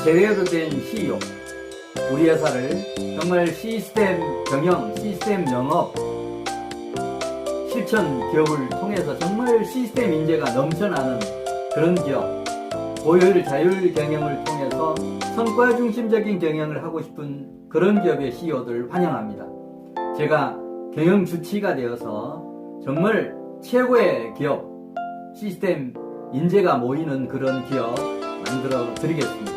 제대로 된 CEO, 우리 회사를 정말 시스템 경영, 시스템 영업, 실천 기업을 통해서 정말 시스템 인재가 넘쳐나는 그런 기업, 고효율 자율 경영을 통해서 성과 중심적인 경영을 하고 싶은 그런 기업의 CEO들 환영합니다. 제가 경영 주치가 되어서 정말 최고의 기업, 시스템 인재가 모이는 그런 기업 만들어 드리겠습니다.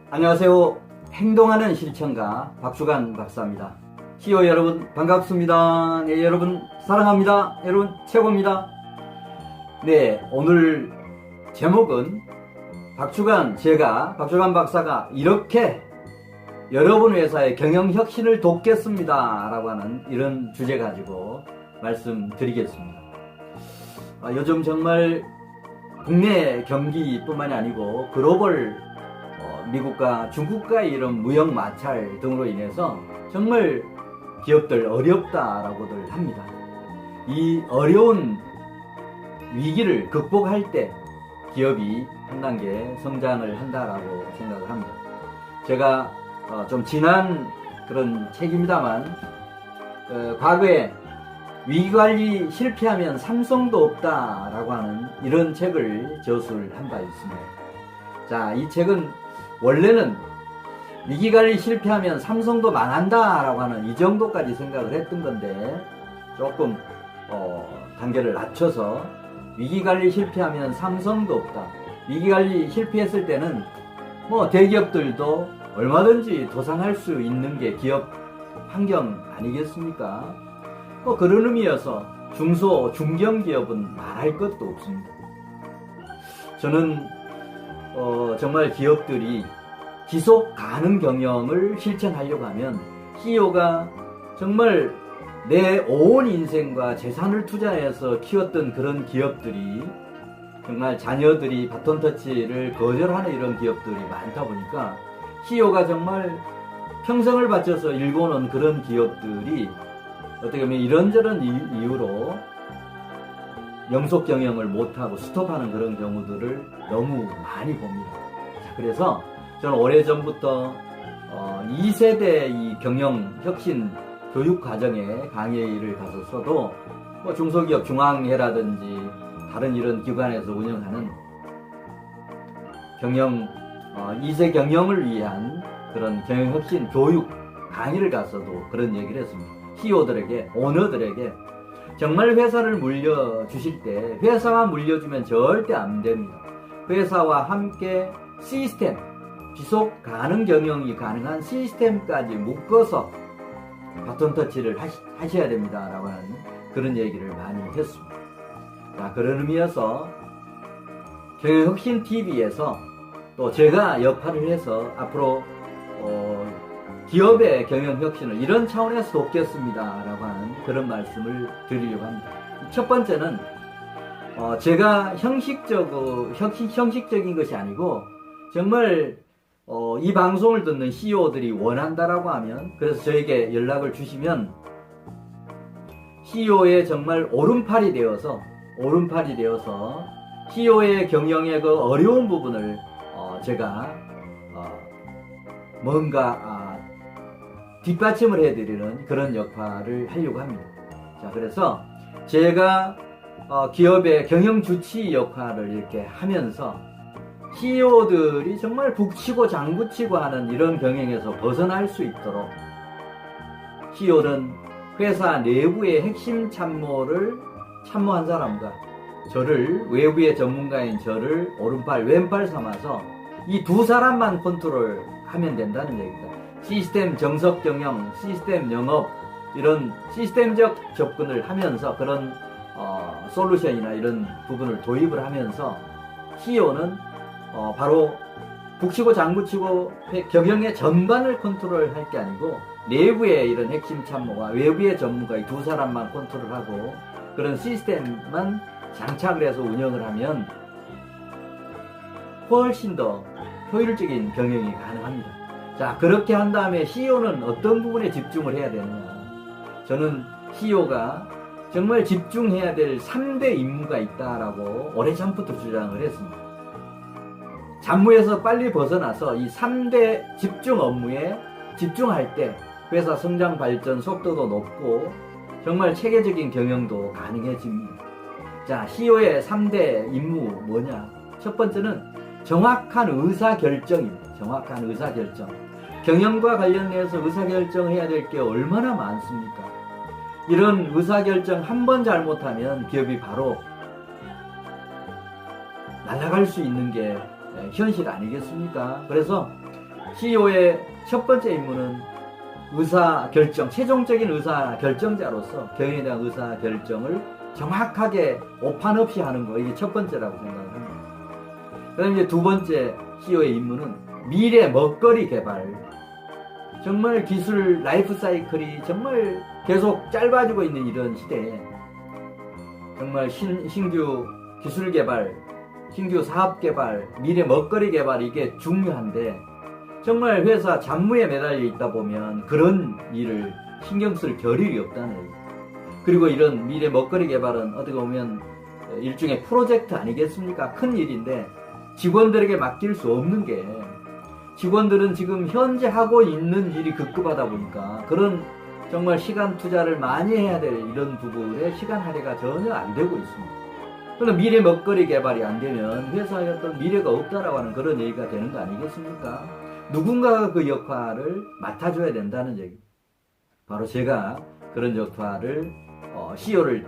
안녕하세요. 행동하는 실천가 박주간 박사입니다. CEO 여러분 반갑습니다. 네, 여러분 사랑합니다. 여러분 최고입니다. 네, 오늘 제목은 박주간 박사가 이렇게 여러분 회사의 경영 혁신을 돕겠습니다 라고 하는 이런 주제 가지고 말씀드리겠습니다. 요즘 정말 국내 경기뿐만이 아니고 글로벌 미국과 중국과의 이런 무역 마찰 등으로 인해서 정말 기업들 어렵다라고들 합니다. 이 어려운 위기를 극복할 때 기업이 한 단계 성장을 한다라고 생각을 합니다. 제가 좀 지난 그런 책입니다만 과거에 위기관리 실패하면 삼성도 없다라고 하는 이런 책을 저술한 바 있습니다. 자, 이 책은 원래는 위기관리 실패하면 삼성도 망한다라고 하는 이 정도까지 생각을 했던 건데 조금 단계를 낮춰서 위기관리 실패하면 삼성도 없다. 위기관리 실패했을 때는 뭐 대기업들도 얼마든지 도산할 수 있는 게 기업 환경 아니겠습니까? 그런 의미여서 중소, 중견기업은 말할 것도 없습니다. 저는 정말 기업들이 지속 가능 경영을 실천하려고 하면 CEO가 정말 내 온 인생과 재산을 투자해서 키웠던 그런 기업들이 정말 자녀들이 바톤 터치를 거절하는 이런 기업들이 많다 보니까 CEO가 정말 평생을 바쳐서 일궈놓은 그런 기업들이 어떻게 보면 이런저런 이유로 영속 경영을 못하고 스톱하는 그런 경우들을 너무 많이 봅니다. 자, 그래서 저는 오래전부터 2세대 이 경영 혁신 교육 과정에 강의를 갔었어도 중소기업 중앙회라든지 다른 이런 기관에서 운영하는 경영 2세 경영을 위한 그런 경영 혁신 교육 강의를 갔어도 그런 얘기를 했습니다. CEO들에게, 오너들에게 정말 회사를 물려주실 때 회사만 물려주면 절대 안 됩니다. 회사와 함께 시스템, 지속 가능 경영이 가능한 시스템까지 묶어서 바톤 터치를 하셔야 됩니다 라고 하는 그런 얘기를 많이 했습니다. 자, 그런 의미여서 경영혁신TV에서 또 제가 역할을 해서 앞으로 기업의 경영혁신을 이런 차원에서 돕겠습니다 라고 하는 그런 말씀을 드리려고 합니다. 첫 번째는 제가 형식적인 것이 아니고 정말 이 방송을 듣는 CEO들이 원한다라고 하면, 그래서 저에게 연락을 주시면 CEO의 정말 오른팔이 되어서 CEO의 경영의 그 어려운 부분을 제가 뭔가 뒷받침을 해드리는 그런 역할을 하려고 합니다. 자, 그래서 제가 기업의 경영 주치 역할을 이렇게 하면서 CEO들이 정말 북치고 장구치고 하는 이런 경영에서 벗어날 수 있도록 CEO는 회사 내부의 핵심 참모한 사람과 저를, 외부의 전문가인 저를 오른팔 왼팔 삼아서 이 두 사람만 컨트롤하면 된다는 얘기입니다. 시스템 정석 경영, 시스템 영업, 이런 시스템적 접근을 하면서 그런 솔루션이나 이런 부분을 도입을 하면서 CEO는 바로 북치고 장구치고 경영의 전반을 컨트롤할 게 아니고 내부의 이런 핵심 참모와 외부의 전문가 이 두 사람만 컨트롤하고 그런 시스템만 장착을 해서 운영을 하면 훨씬 더 효율적인 경영이 가능합니다. 자, 그렇게 한 다음에 CEO는 어떤 부분에 집중을 해야 되느냐. 저는 CEO가 정말 집중해야 될 3대 임무가 있다라고 오래전부터 주장을 했습니다. 잡무에서 빨리 벗어나서 이 3대 집중 업무에 집중할 때 회사 성장 발전 속도도 높고 정말 체계적인 경영도 가능해집니다. 자, CEO의 3대 임무 뭐냐? 첫 번째는 정확한 의사결정입니다. 정확한 의사결정. 경영과 관련해서 의사결정해야 될 게 얼마나 많습니까? 이런 의사결정 한 번 잘못하면 기업이 바로 날아갈 수 있는 게 현실 아니겠습니까? 그래서 CEO의 첫 번째 임무는 의사결정, 최종적인 의사결정자로서 경영에 대한 의사결정을 정확하게 오판 없이 하는 거, 이게 첫 번째라고 생각을 합니다. 그 다음에 이제 두 번째 CEO의 임무는 미래 먹거리 개발. 정말 기술 라이프 사이클이 정말 계속 짧아지고 있는 이런 시대에 정말 신규 기술 개발, 신규 사업 개발, 미래 먹거리 개발, 이게 중요한데 정말 회사 잡무에 매달려 있다 보면 그런 일을 신경 쓸 겨를이 없다는 얘기. 그리고 이런 미래 먹거리 개발은 어떻게 보면 일종의 프로젝트 아니겠습니까? 큰 일인데 직원들에게 맡길 수 없는 게, 직원들은 지금 현재 하고 있는 일이 급급하다 보니까 그런 정말 시간 투자를 많이 해야 될 이런 부분에 시간 할애가 전혀 안 되고 있습니다. 그럼 미래 먹거리 개발이 안 되면 회사에 어떤 미래가 없다라고 하는 그런 얘기가 되는 거 아니겠습니까? 누군가가 그 역할을 맡아줘야 된다는 얘기. 바로 제가 그런 역할을 CEO를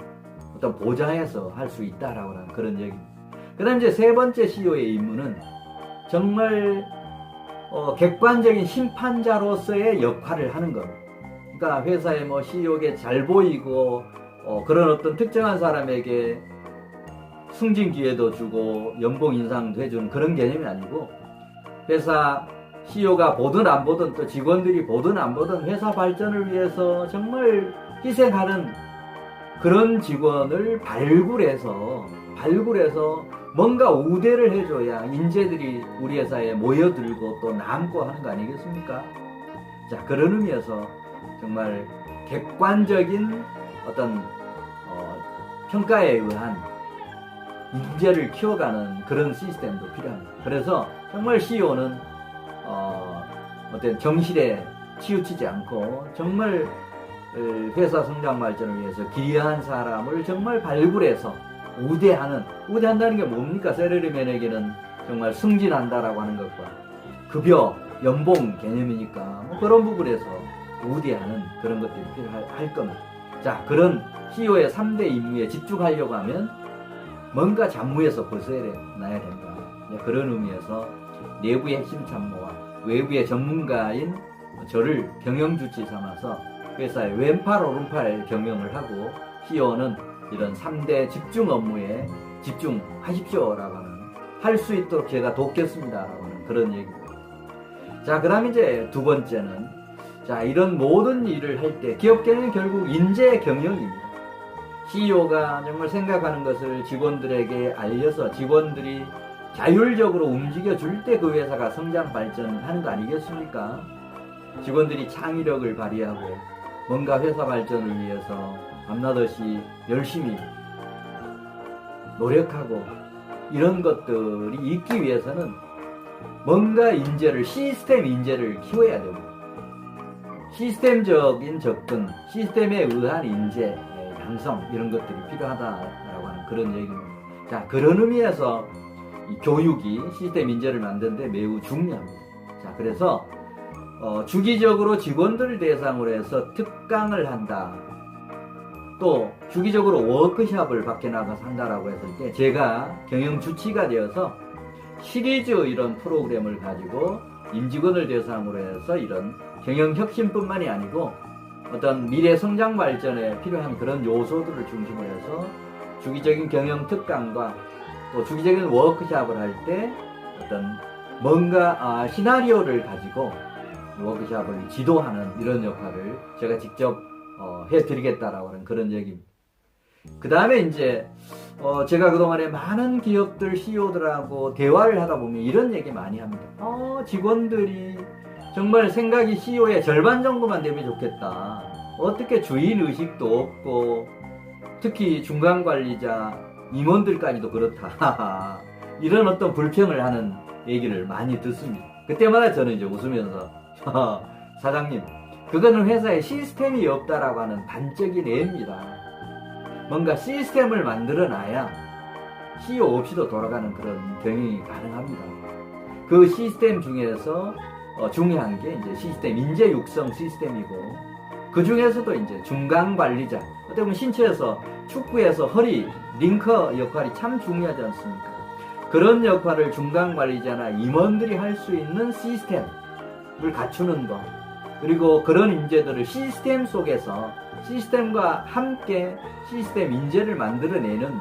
어떤 보좌해서 할 수 있다라고 하는 그런 얘기입니다. 그 다음 이제 세 번째 CEO의 임무는 정말 객관적인 심판자로서의 역할을 하는 겁니다. 그러니까 회사에 뭐 CEO에게 잘 보이고 그런 어떤 특정한 사람에게 승진 기회도 주고 연봉 인상도 해주는 그런 개념이 아니고, 회사 CEO가 보든 안 보든 또 직원들이 보든 안 보든 회사 발전을 위해서 정말 희생하는 그런 직원을 발굴해서 뭔가 우대를 해줘야 인재들이 우리 회사에 모여들고 또 남고 하는 거 아니겠습니까? 자, 그런 의미에서 정말 객관적인 어떤 평가에 의한 인재를 키워가는 그런 시스템도 필요합니다. 그래서 정말 CEO는 어떤 정실에 치우치지 않고 정말 회사 성장 발전을 위해서 기여한 사람을 정말 발굴해서 우대한다는 게 뭡니까? 세러리맨에게는 정말 승진한다라고 하는 것과 급여, 연봉 개념이니까 뭐 그런 부분에서 우대하는 그런 것들이 필요할 겁니다. 자, 그런 CEO의 3대 임무에 집중하려고 하면 뭔가 잡무에서 벗어나야 된다. 그런 의미에서 내부의 핵심 참모와 외부의 전문가인 저를 경영주치 삼아서 회사의 왼팔 오른팔 경영을 하고, CEO는 이런 3대 집중 업무에 집중하십시오라고 하는, 할 수 있도록 제가 돕겠습니다라고 하는 그런 얘기입니다. 자, 그다음 이제 두 번째는, 자, 이런 모든 일을 할 때 기업 경영은 결국 인재 경영입니다. CEO가 정말 생각하는 것을 직원들에게 알려서 직원들이 자율적으로 움직여줄 때 그 회사가 성장 발전하는 거 아니겠습니까? 직원들이 창의력을 발휘하고 뭔가 회사 발전을 위해서 밤낮없이 열심히 노력하고 이런 것들이 있기 위해서는 뭔가 인재를, 시스템 인재를 키워야 됩니다. 시스템적인 접근, 시스템에 의한 인재 양성, 이런 것들이 필요하다라고 하는 그런 얘기입니다. 자, 그런 의미에서 이 교육이 시스템 인재를 만드는데 매우 중요합니다. 자, 그래서 주기적으로 직원들을 대상으로 해서 특강을 한다. 또 주기적으로 워크숍을 밖에 나가서 한다라고 했을 때 제가 경영 주치가 되어서 시리즈 이런 프로그램을 가지고 임직원을 대상으로 해서 이런 경영 혁신뿐만이 아니고 어떤 미래 성장 발전에 필요한 그런 요소들을 중심으로 해서 주기적인 경영 특강과 또 주기적인 워크숍을 할 때 어떤 뭔가 시나리오를 가지고 워크숍을 지도하는 이런 역할을 제가 직접 해드리겠다라고 하는 그런 얘기입니다. 그 다음에 이제 제가 그동안에 많은 기업들 CEO들하고 대화를 하다 보면 이런 얘기 많이 합니다. 직원들이 정말 생각이 CEO의 절반 정도만 되면 좋겠다. 어떻게 주인 의식도 없고 특히 중간 관리자 임원들까지도 그렇다. 이런 어떤 불평을 하는 얘기를 많이 듣습니다. 그때마다 저는 이제 웃으면서 사장님, 그거는 회사에 시스템이 없다라고 하는 단적인 예입니다. 뭔가 시스템을 만들어 놔야 CEO 없이도 돌아가는 그런 경영이 가능합니다. 그 시스템 중에서 중요한 게 이제 시스템, 인재 육성 시스템이고, 그 중에서도 이제 중간 관리자, 어떻게 보면 신체에서 축구에서 허리, 링커 역할이 참 중요하지 않습니까? 그런 역할을 중간 관리자나 임원들이 할 수 있는 시스템을 갖추는 것, 그리고 그런 인재들을 시스템 속에서 시스템과 함께 시스템 인재를 만들어내는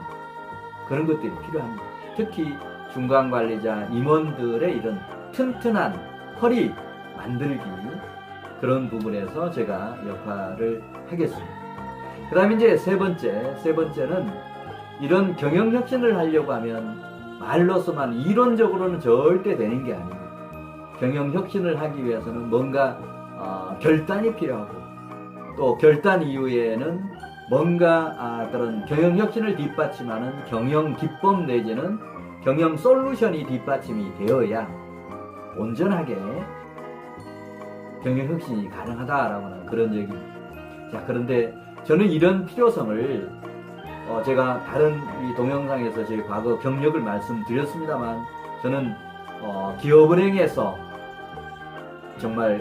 그런 것들이 필요합니다. 특히 중간 관리자, 임원들의 이런 튼튼한 허리 만들기, 그런 부분에서 제가 역할을 하겠습니다. 그 다음에 이제 세 번째는 이런 경영혁신을 하려고 하면 말로서만, 이론적으로는 절대 되는 게 아닙니다. 경영혁신을 하기 위해서는 뭔가 결단이 필요하고, 또 결단 이후에는 뭔가 그런 경영혁신을 뒷받침하는 경영기법 내지는 경영 솔루션이 뒷받침이 되어야 온전하게 경영혁신이 가능하다라고 하는 그런 얘기입니다. 자, 그런데 저는 이런 필요성을 제가 다른 이 동영상에서 제 과거 경력을 말씀드렸습니다만, 저는 기업은행에서 정말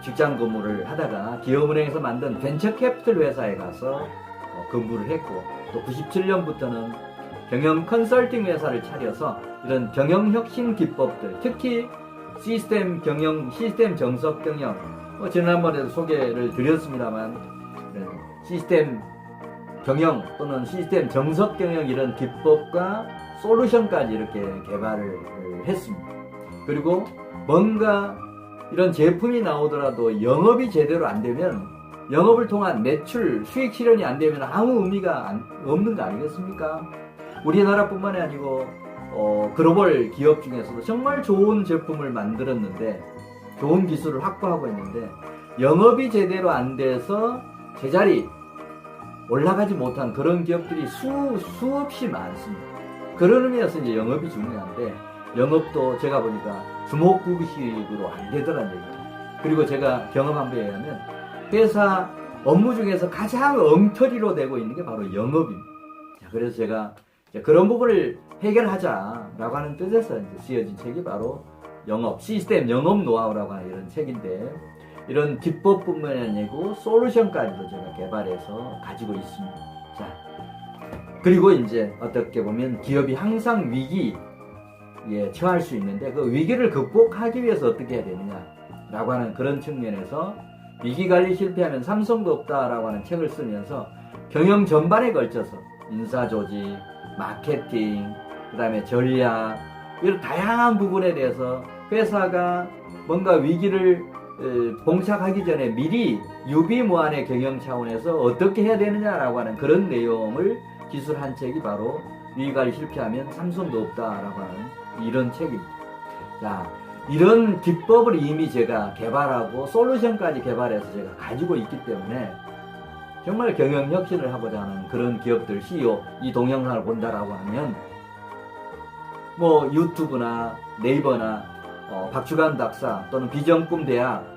직장 근무를 하다가 기업은행에서 만든 벤처캐피털 회사에 가서 근무를 했고, 또 97년부터는 경영 컨설팅 회사를 차려서 이런 경영혁신 기법들, 특히 시스템 경영, 시스템 정석 경영, 지난번에도 소개를 드렸습니다만, 시스템 경영 또는 시스템 정석 경영 이런 기법과 솔루션까지 이렇게 개발을 했습니다. 그리고 뭔가 이런 제품이 나오더라도 영업이 제대로 안 되면, 영업을 통한 매출, 수익 실현이 안 되면 아무 의미가 없는 거 아니겠습니까? 우리나라뿐만이 아니고 글로벌 기업 중에서도 정말 좋은 제품을 만들었는데, 좋은 기술을 확보하고 있는데 영업이 제대로 안 돼서 제자리 올라가지 못한 그런 기업들이 수없이 많습니다. 그런 의미에서 이제 영업이 중요한데, 영업도 제가 보니까 주먹구구식으로 안 되더란 얘기예요. 그리고 제가 경험한 바에 의하면 회사 업무 중에서 가장 엉터리로 되고 있는 게 바로 영업입니다. 자, 그래서 제가 그런 부분을 해결하자라고 하는 뜻에서 이제 쓰여진 책이 바로 영업, 시스템 영업 노하우라고 하는 이런 책인데, 이런 기법뿐만이 아니고 솔루션까지도 제가 개발해서 가지고 있습니다. 자, 그리고 이제 어떻게 보면 기업이 항상 위기에 처할 수 있는데, 그 위기를 극복하기 위해서 어떻게 해야 되느냐라고 하는 그런 측면에서 위기관리 실패하면 삼성도 없다라고 하는 책을 쓰면서 경영 전반에 걸쳐서 인사조직, 마케팅, 그 다음에 전략, 이런 다양한 부분에 대해서 회사가 뭔가 위기를 봉착하기 전에 미리 유비무환의 경영 차원에서 어떻게 해야 되느냐라고 하는 그런 내용을 기술한 책이 바로 위기관리 실패하면 삼성도 없다라고 하는 이런 책입니다. 자, 이런 기법을 이미 제가 개발하고 솔루션까지 개발해서 제가 가지고 있기 때문에 정말 경영혁신을 하고자 하는 그런 기업들 CEO, 이 동영상을 본다라고 하면 뭐 유튜브나 네이버나 박주간 박사 또는 비전꿈대학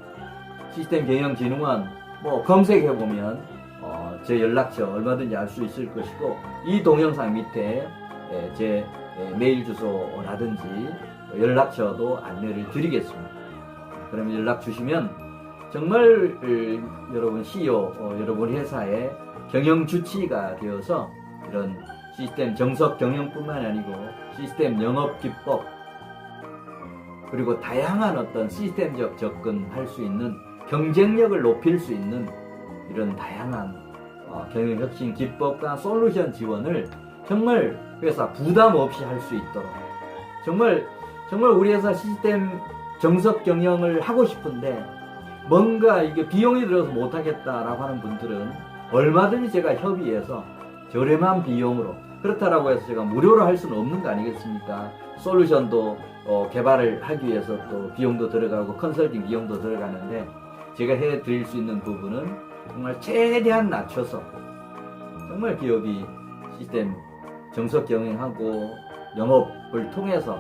시스템경영진흥원 뭐 검색해보면 제 연락처 얼마든지 알 수 있을 것이고, 이 동영상 밑에 제 메일 주소라든지 연락처도 안내를 드리겠습니다. 그러면 연락 주시면 정말 여러분 CEO, 여러분 회사의 경영 주치의가 되어서 이런 시스템 정석 경영뿐만 아니고 시스템 영업 기법, 그리고 다양한 어떤 시스템적 접근할 수 있는, 경쟁력을 높일 수 있는 이런 다양한 경영혁신 기법과 솔루션 지원을 정말 회사 부담 없이 할 수 있도록, 정말 우리 회사 시스템 정석 경영을 하고 싶은데 뭔가 이게 비용이 들어서 못하겠다라고 하는 분들은 얼마든지 제가 협의해서 저렴한 비용으로, 그렇다라고 해서 제가 무료로 할 수는 없는 거 아니겠습니까? 솔루션도 개발을 하기 위해서 또 비용도 들어가고 컨설팅 비용도 들어가는데, 제가 해드릴 수 있는 부분은 정말 최대한 낮춰서 정말 기업이 시스템 정석 경영하고 영업을 통해서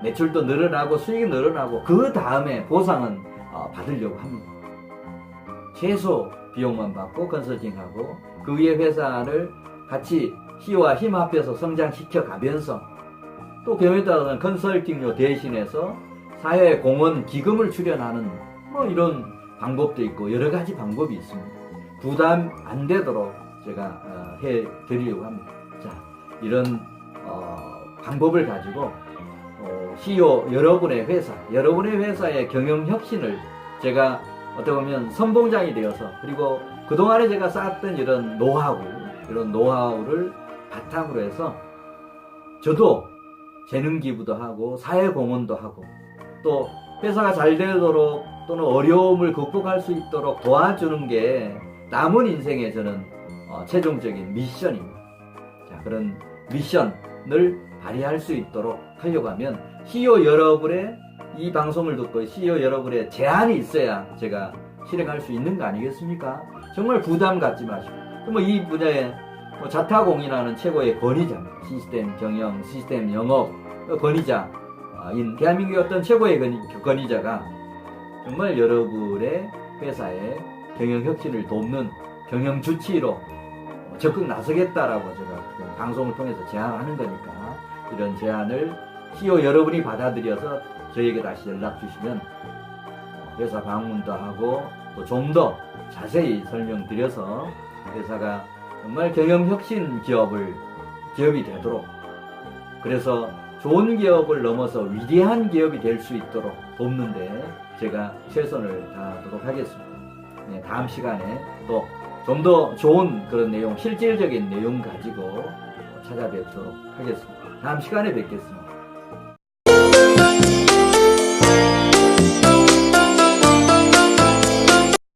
매출도 늘어나고 수익이 늘어나고 그 다음에 보상은 받으려고 합니다. 최소 비용만 받고 컨설팅하고 그 위에 회사를 같이 희와 힘합해서 성장시켜 가면서 또 경우에 따라서는 컨설팅료 대신해서 사회 공헌 기금을 출연하는 뭐 이런 방법도 있고 여러 가지 방법이 있습니다. 부담 안 되도록 제가 해 드리려고 합니다. 자, 이런 방법을 가지고 CEO 여러분의 회사의 경영 혁신을 제가 어떻게 보면 선봉장이 되어서, 그리고 그동안에 제가 쌓았던 이런 노하우를 바탕으로 해서 저도 재능 기부도 하고 사회 공헌도 하고 또 회사가 잘 되도록 또는 어려움을 극복할 수 있도록 도와주는 게 남은 인생의 저는 최종적인 미션입니다. 자, 그런 미션을 발휘할 수 있도록 하려고 하면 CEO 여러분의 이 방송을 듣고 CEO 여러분의 제안이 있어야 제가 실행할 수 있는 거 아니겠습니까? 정말 부담 갖지 마시고, 이 분야에 자타공인하는 최고의 권위자입니다. 시스템 경영, 시스템 영업 권위자인 대한민국의 어떤 최고의 권위자가 정말 여러분의 회사의 경영 혁신을 돕는 경영 주치의로 적극 나서겠다라고 제가 방송을 통해서 제안하는 거니까, 이런 제안을 CEO 여러분이 받아들여서 저에게 다시 연락 주시면 회사 방문도 하고 또 좀 더 자세히 설명드려서 회사가 정말 경영혁신 기업이 되도록, 그래서 좋은 기업을 넘어서 위대한 기업이 될 수 있도록 돕는데 제가 최선을 다하도록 하겠습니다. 네, 다음 시간에 또 좀 더 좋은 그런 내용, 실질적인 내용 가지고 찾아뵙도록 하겠습니다. 다음 시간에 뵙겠습니다.